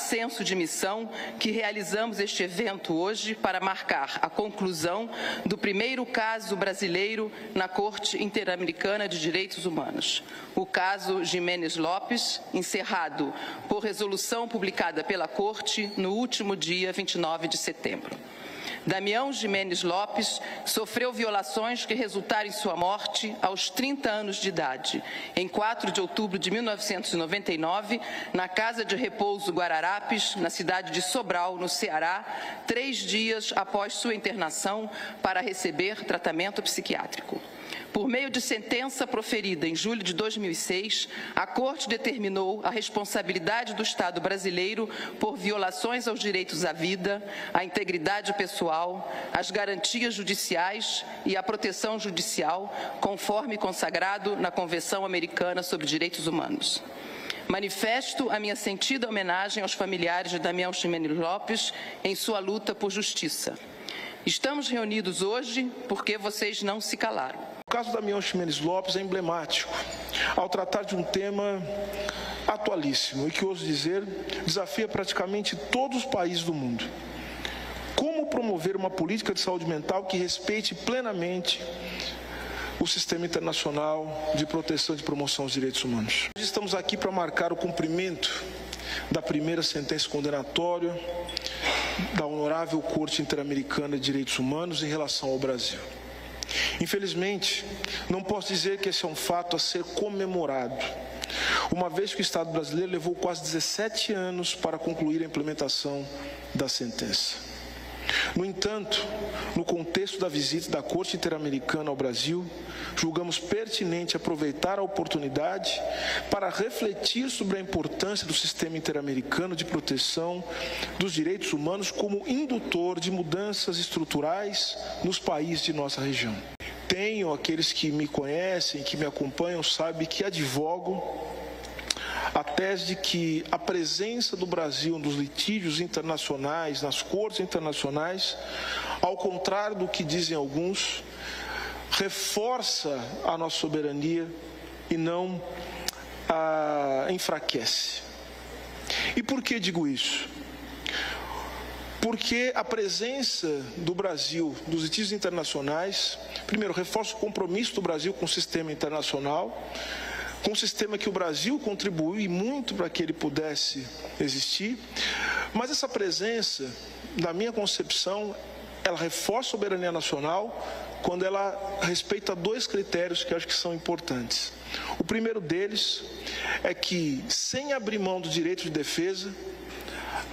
senso de missão que realizamos este evento hoje para marcar a conclusão do primeiro caso brasileiro na Corte Interamericana de Direitos Humanos, o caso Jiménez Lopes, encerrado por resolução publicada pela Corte no último dia 29 de setembro. Damião Jiménez Lopes sofreu violações que resultaram em sua morte aos 30 anos de idade, em 4 de outubro de 1999, na Casa de Repouso Guararapes, na cidade de Sobral, no Ceará, 3 dias após sua internação para receber tratamento psiquiátrico. Por meio de sentença proferida em julho de 2006, a Corte determinou a responsabilidade do Estado brasileiro por violações aos direitos à vida, à integridade pessoal, às garantias judiciais e à proteção judicial, conforme consagrado na Convenção Americana sobre Direitos Humanos. Manifesto a minha sentida homenagem aos familiares de Damião Jiménez Lopes em sua luta por justiça. Estamos reunidos hoje porque vocês não se calaram. O caso da Damião Jiménez Lopes é emblemático ao tratar de um tema atualíssimo e que, ouso dizer, desafia praticamente todos os países do mundo. Como promover uma política de saúde mental que respeite plenamente o sistema internacional de proteção e de promoção dos direitos humanos? Hoje estamos aqui para marcar o cumprimento da primeira sentença condenatória da Honorável Corte Interamericana de Direitos Humanos em relação ao Brasil. Infelizmente, não posso dizer que esse é um fato a ser comemorado, uma vez que o Estado brasileiro levou quase 17 anos para concluir a implementação da sentença. No entanto, no contexto da visita da Corte Interamericana ao Brasil, julgamos pertinente aproveitar a oportunidade para refletir sobre a importância do sistema interamericano de proteção dos direitos humanos como indutor de mudanças estruturais nos países de nossa região. Aqueles que me conhecem, que me acompanham, sabem que advogo a tese de que a presença do Brasil nos litígios internacionais, nas cortes internacionais, ao contrário do que dizem alguns, reforça a nossa soberania e não a enfraquece. E por que digo isso? Porque a presença do Brasil nos litígios internacionais, primeiro, reforça o compromisso do Brasil com o sistema internacional, com um sistema que o Brasil contribuiu e muito para que ele pudesse existir, mas essa presença, na minha concepção, ela reforça a soberania nacional quando ela respeita 2 critérios que eu acho que são importantes. O primeiro deles é que, sem abrir mão do direito de defesa,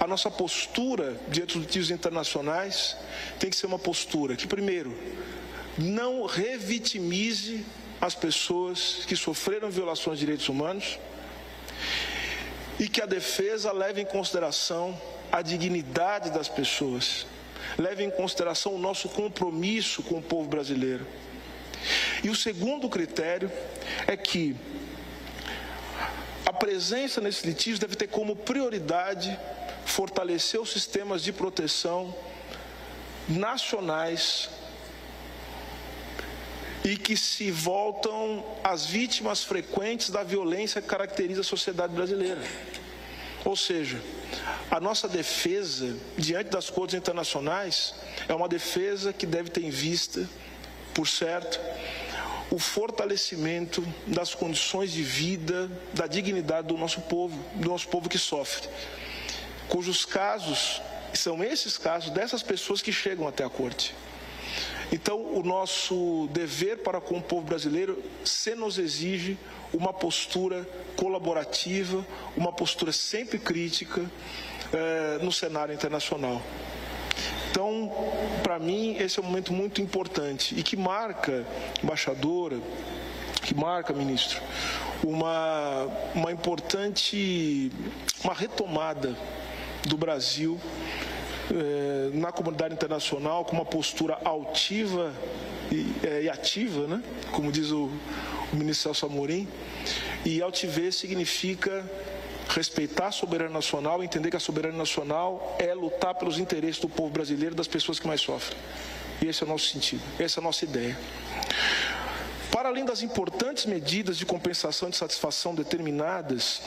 a nossa postura diante dos litígios internacionais tem que ser uma postura que, primeiro, não revitimize as pessoas que sofreram violações de direitos humanos e que a defesa leve em consideração a dignidade das pessoas, leve em consideração o nosso compromisso com o povo brasileiro. E o segundo critério é que a presença nesses litígios deve ter como prioridade fortalecer os sistemas de proteção nacionais e que se voltam às vítimas frequentes da violência que caracteriza a sociedade brasileira. Ou seja, a nossa defesa diante das cortes internacionais é uma defesa que deve ter em vista, por certo, o fortalecimento das condições de vida, da dignidade do nosso povo que sofre, cujos casos são esses casos dessas pessoas que chegam até a corte. Então, o nosso dever para com o povo brasileiro se nos exige uma postura colaborativa, uma postura sempre crítica no cenário internacional. Então, para mim, esse é um momento muito importante e que marca, embaixadora, que marca, ministro, uma importante, uma retomada do Brasil na comunidade internacional com uma postura altiva e ativa, né? Como diz o ministro Celso Amorim. E altivez significa respeitar a soberania nacional, entender que a soberania nacional é lutar pelos interesses do povo brasileiro, das pessoas que mais sofrem. E esse é o nosso sentido, essa é a nossa ideia. Para além das importantes medidas de compensação e de satisfação determinadas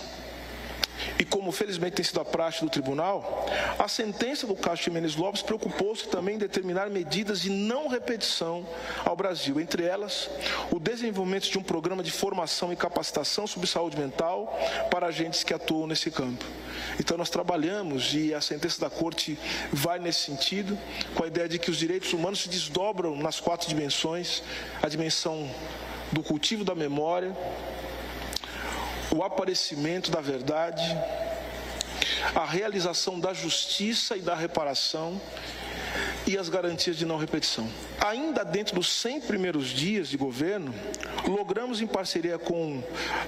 E como felizmente tem sido a praxe do tribunal, a sentença do caso Ximenes Lopes preocupou-se também em determinar medidas de não repetição ao Brasil, entre elas o desenvolvimento de um programa de formação e capacitação sobre saúde mental para agentes que atuam nesse campo. Então nós trabalhamos, e a sentença da Corte vai nesse sentido, com a ideia de que os direitos humanos se desdobram nas 4 dimensões: a dimensão do cultivo da memória, o aparecimento da verdade, a realização da justiça e da reparação e as garantias de não repetição. Ainda dentro dos 100 primeiros dias de governo, logramos, em parceria com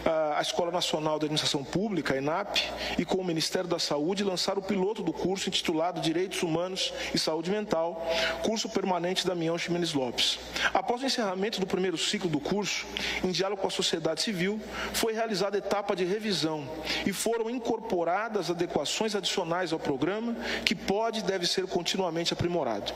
a Escola Nacional de Administração Pública, a ENAP, e com o Ministério da Saúde, lançar o piloto do curso intitulado Direitos Humanos e Saúde Mental, curso permanente Damião Ximenes Lopes. Após o encerramento do primeiro ciclo do curso, em diálogo com a sociedade civil, foi realizada a etapa de revisão e foram incorporadas adequações adicionais ao programa, que pode e deve ser continuamente aprimorado.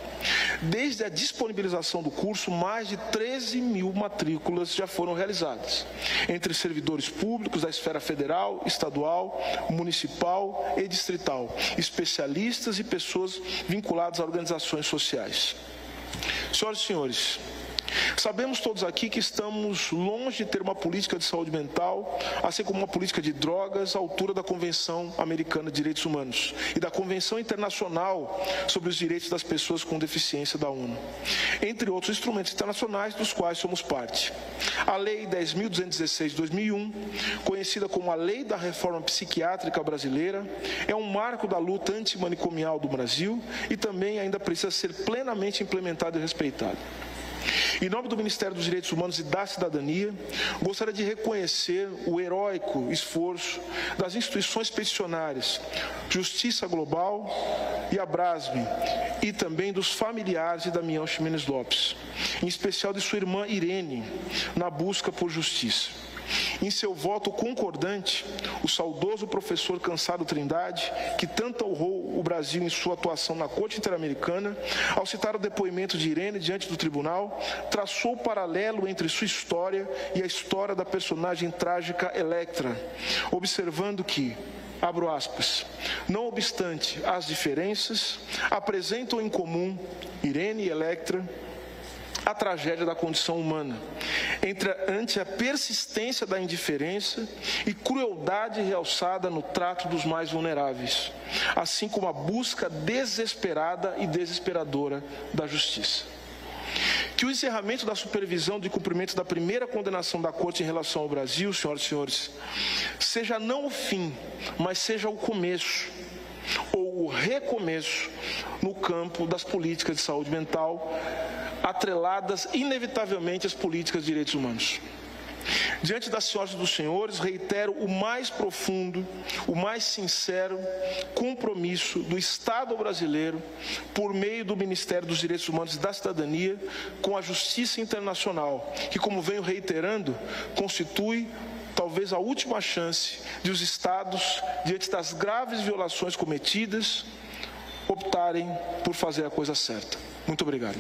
Desde a disponibilização do curso, mais de 13 mil matrículas já foram realizadas, entre servidores públicos da esfera federal, estadual, municipal e distrital, especialistas e pessoas vinculadas a organizações sociais. Senhoras e senhores, sabemos todos aqui que estamos longe de ter uma política de saúde mental, assim como uma política de drogas, à altura da Convenção Americana de Direitos Humanos e da Convenção Internacional sobre os Direitos das Pessoas com Deficiência da ONU, entre outros instrumentos internacionais dos quais somos parte. A Lei 10.216 de 2001, conhecida como a Lei da Reforma Psiquiátrica Brasileira, é um marco da luta antimanicomial do Brasil e também ainda precisa ser plenamente implementada e respeitada. Em nome do Ministério dos Direitos Humanos e da Cidadania, gostaria de reconhecer o heróico esforço das instituições peticionárias, Justiça Global e a Brasme, e também dos familiares de Damião Ximenes Lopes, em especial de sua irmã Irene, na busca por justiça. Em seu voto concordante, o saudoso professor Cansado Trindade, que tanto honrou o Brasil em sua atuação na Corte Interamericana, ao citar o depoimento de Irene diante do tribunal, traçou o paralelo entre sua história e a história da personagem trágica Electra, observando que, abro aspas, não obstante as diferenças, apresentam em comum, Irene e Electra, a tragédia da condição humana, ante a persistência da indiferença e crueldade realçada no trato dos mais vulneráveis, assim como a busca desesperada e desesperadora da justiça. Que o encerramento da supervisão de cumprimento da primeira condenação da Corte em relação ao Brasil, senhoras e senhores, seja não o fim, mas seja o começo, ou o recomeço, no campo das políticas de saúde mental, atreladas inevitavelmente às políticas de direitos humanos. Diante das senhoras e dos senhores, reitero o mais profundo, o mais sincero compromisso do Estado brasileiro, por meio do Ministério dos Direitos Humanos e da Cidadania, com a justiça internacional, que, como venho reiterando, constitui talvez a última chance de os Estados, diante das graves violações cometidas, optarem por fazer a coisa certa. Muito obrigado.